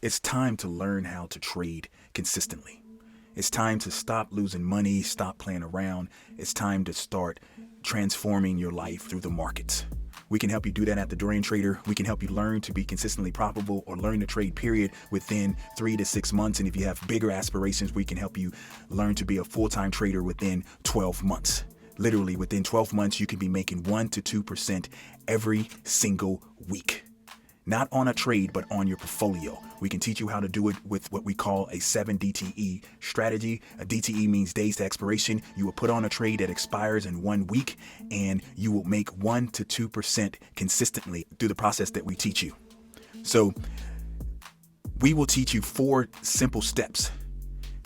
It's time to learn how to trade consistently. It's time to stop losing money, stop playing around. It's time to start transforming your life through the markets. We can help you do that at the Dorian Trader. We can help you learn to be consistently profitable or learn to trade period within 3 to 6 months. And if you have bigger aspirations, we can help you learn to be a full-time trader within 12 months. Literally within 12 months, you can be making 1 to 2% every single week. Not on a trade, but on your portfolio. We can teach you how to do it with what we call a 7 DTE strategy. A DTE means days to expiration. You will put on a trade that expires in 1 week, and you will make 1 to 2% consistently through the process that we teach you. So we will teach you 4 simple steps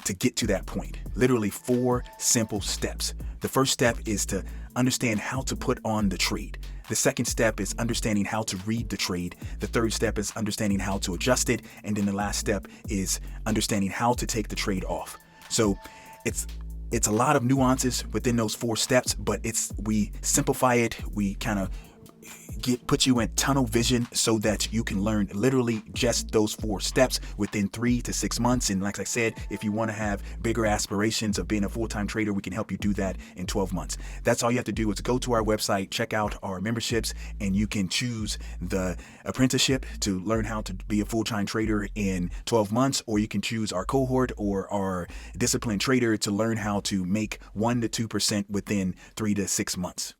to get to that point. Literally 4 simple steps. The first step is to understand how to put on the trade. The second step is understanding how to read the trade. The third step is understanding how to adjust it. And then the last step is understanding how to take the trade off. So it's a lot of nuances within those 4 steps, but we simplify it. We kind of put you in tunnel vision so that you can learn literally just those 4 steps within 3 to 6 months. And like I said, if you want to have bigger aspirations of being a full-time trader, we can help you do that in 12 months. That's all you have to do is go to our website, check out our memberships, and you can choose the apprenticeship to learn how to be a full-time trader in 12 months, or you can choose our cohort or our disciplined trader to learn how to make 1 to 2% within 3 to 6 months.